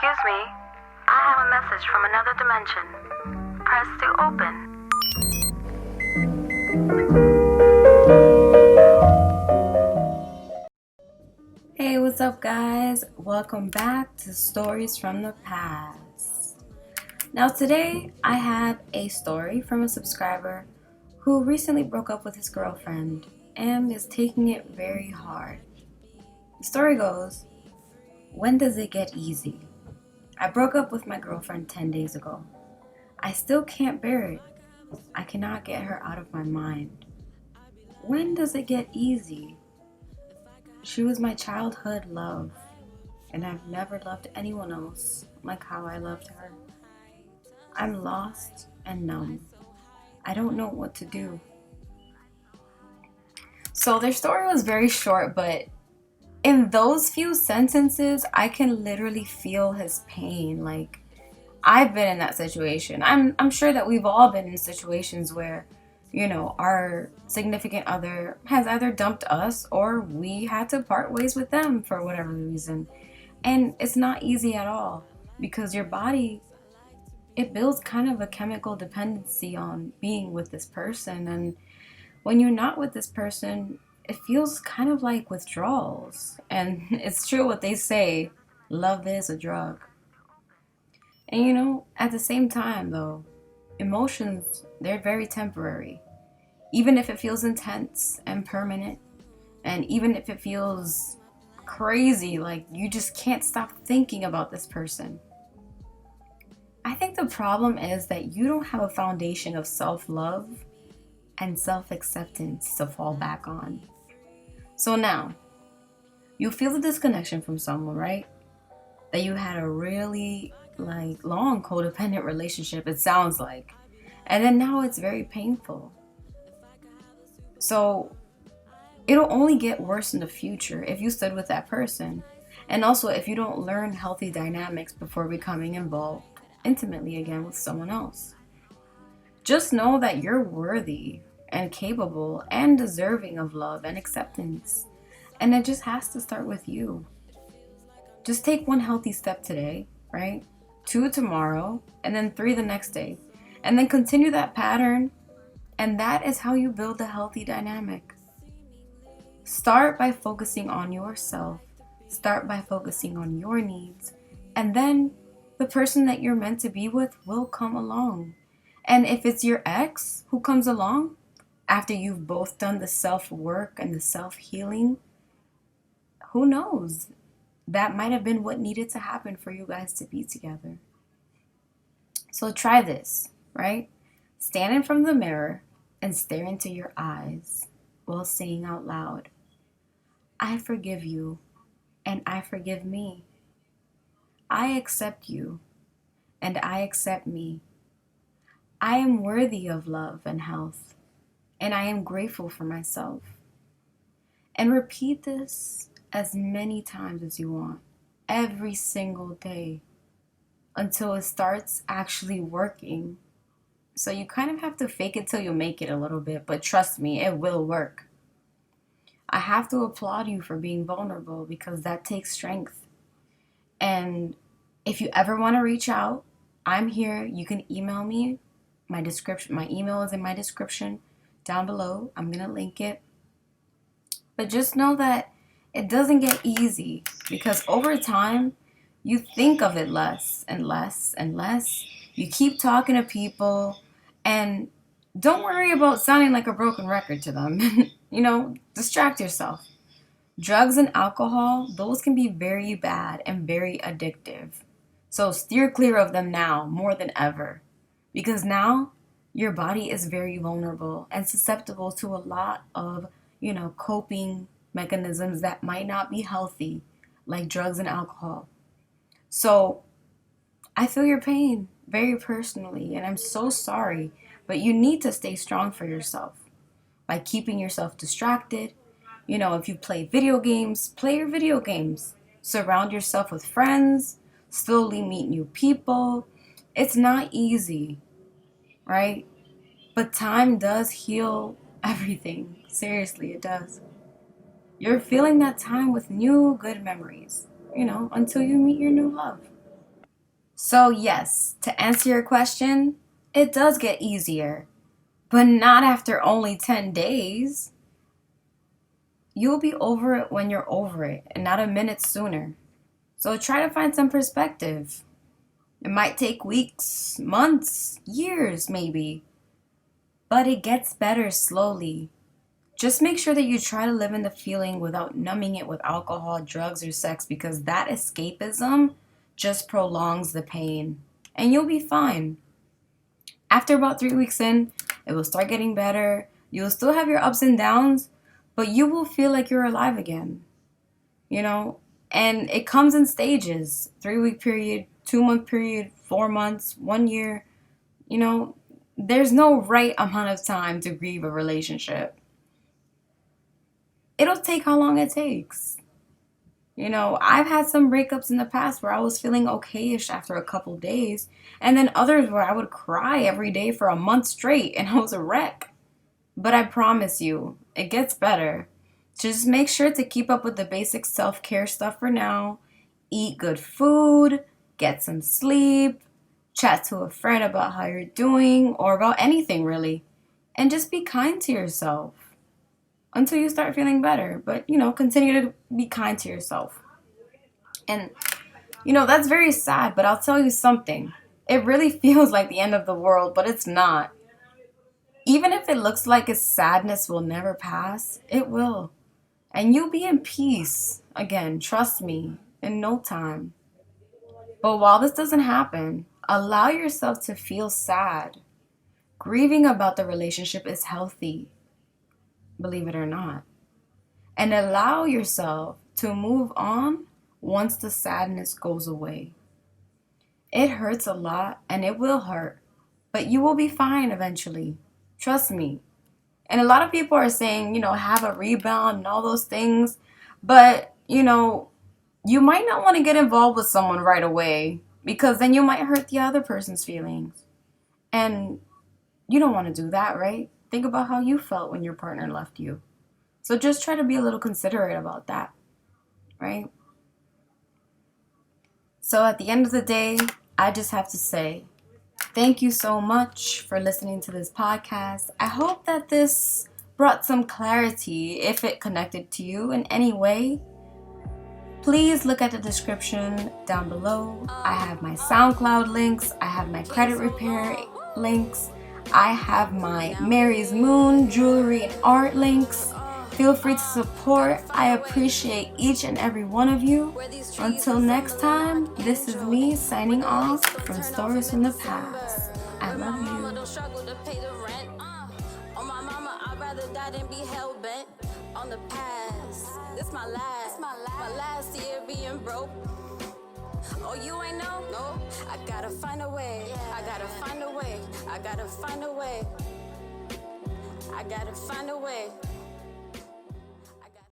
Excuse me, I have a message from another dimension. Press to open. Hey, what's up, guys? Welcome back to Stories from the Past. Now, today I have a story from a subscriber who recently broke up with his girlfriend and is taking it very hard. The story goes, when does it get easy? I broke up with my girlfriend 10 days ago. I still can't bear it. I cannot get her out of my mind. When does it get easy? She was my childhood love, and I've never loved anyone else like how I loved her. I'm lost and numb. I don't know what to do. So their story was very short, but in those few sentences, I can literally feel his pain. Like, I've been in that situation. I'm sure that we've all been in situations where, our significant other has either dumped us or we had to part ways with them for whatever reason. And it's not easy at all because your body, it builds kind of a chemical dependency on being with this person. And when you're not with this person, it feels kind of like withdrawals. And it's true what they say, love is a drug. And at the same time though, emotions, they're very temporary. Even if it feels intense and permanent, and even if it feels crazy, like you just can't stop thinking about this person. I think the problem is that you don't have a foundation of self-love and self-acceptance to fall back on. So now, you feel the disconnection from someone, right? That you had a really long codependent relationship, it sounds like. And then now it's very painful. So it'll only get worse in the future if you stood with that person. And also if you don't learn healthy dynamics before becoming involved intimately again with someone else. Just know that you're worthy and capable and deserving of love and acceptance. And it just has to start with you. Just take one healthy step today, right? 2 tomorrow, and then 3 the next day. And then continue that pattern. And that is how you build a healthy dynamic. Start by focusing on yourself. Start by focusing on your needs. And then the person that you're meant to be with will come along. And if it's your ex who comes along after you've both done the self-work and the self-healing, who knows? That might have been what needed to happen for you guys to be together. So try this, right? Stand in front of the mirror and stare into your eyes while saying out loud, I forgive you and I forgive me. I accept you and I accept me. I am worthy of love and health, and I am grateful for myself. And repeat this as many times as you want, every single day, until it starts actually working. So you kind of have to fake it till you make it a little bit, but trust me, it will work. I have to applaud you for being vulnerable because that takes strength. And if you ever want to reach out, I'm here. You can email me. My email is in my description down below. I'm going to link it. But just know that it doesn't get easy because over time, you think of it less and less and less. You keep talking to people and don't worry about sounding like a broken record to them. Distract yourself. Drugs and alcohol, those can be very bad and very addictive. So steer clear of them now more than ever because now your body is very vulnerable and susceptible to a lot of, coping mechanisms that might not be healthy, like drugs and alcohol. So I feel your pain very personally, and I'm so sorry, but you need to stay strong for yourself by keeping yourself distracted. If you play video games, play your video games. Surround yourself with friends, slowly meet new people. It's not easy, right? But time does heal everything. Seriously, it does. You're feeling that time with new good memories, until you meet your new love. So yes, to answer your question, it does get easier, but not after only 10 days. You'll be over it when you're over it, and not a minute sooner. So try to find some perspective. It might take weeks, months, years maybe, but it gets better slowly. Just make sure that you try to live in the feeling without numbing it with alcohol, drugs, or sex, because that escapism just prolongs the pain. And you'll be fine. After about 3 weeks in, it will start getting better. You'll still have your ups and downs, but you will feel like you're alive again. You know? And it comes in stages: 3 week period, 2 month period, 4 months, 1 year. You know, there's no right amount of time to grieve a relationship. It'll take how long it takes. You know, I've had some breakups in the past where I was feeling okayish after a couple days, and then others where I would cry every day for a month straight and I was a wreck. But I promise you, it gets better. Just make sure to keep up with the basic self care stuff for now. Eat good food, get some sleep, chat to a friend about how you're doing or about anything really. And just be kind to yourself until you start feeling better. But, continue to be kind to yourself. And, that's very sad, but I'll tell you something. It really feels like the end of the world, but it's not. Even if it looks like its sadness will never pass, it will. And you'll be in peace. Again, trust me, in no time. But while this doesn't happen, allow yourself to feel sad. Grieving about the relationship is healthy, believe it or not. And allow yourself to move on once the sadness goes away. It hurts a lot and it will hurt, but you will be fine eventually. Trust me. And a lot of people are saying, have a rebound and all those things. But, you might not want to get involved with someone right away because then you might hurt the other person's feelings. And you don't want to do that, right? Think about how you felt when your partner left you. So just try to be a little considerate about that, right? So at the end of the day, I just have to say, thank you so much for listening to this podcast. I hope that this brought some clarity if it connected to you in any way. Please look at the description down below. I have my SoundCloud links. I have my credit repair links. I have my Mary's Moon jewelry and art links. Feel free to support. I appreciate each and every one of you. Until next time, this is me signing off from Stories from the Past. I love you. On the past, this my last year being broke. Oh, you ain't know? No, I gotta find a way. I gotta find a way. I gotta find a way. I gotta find a way.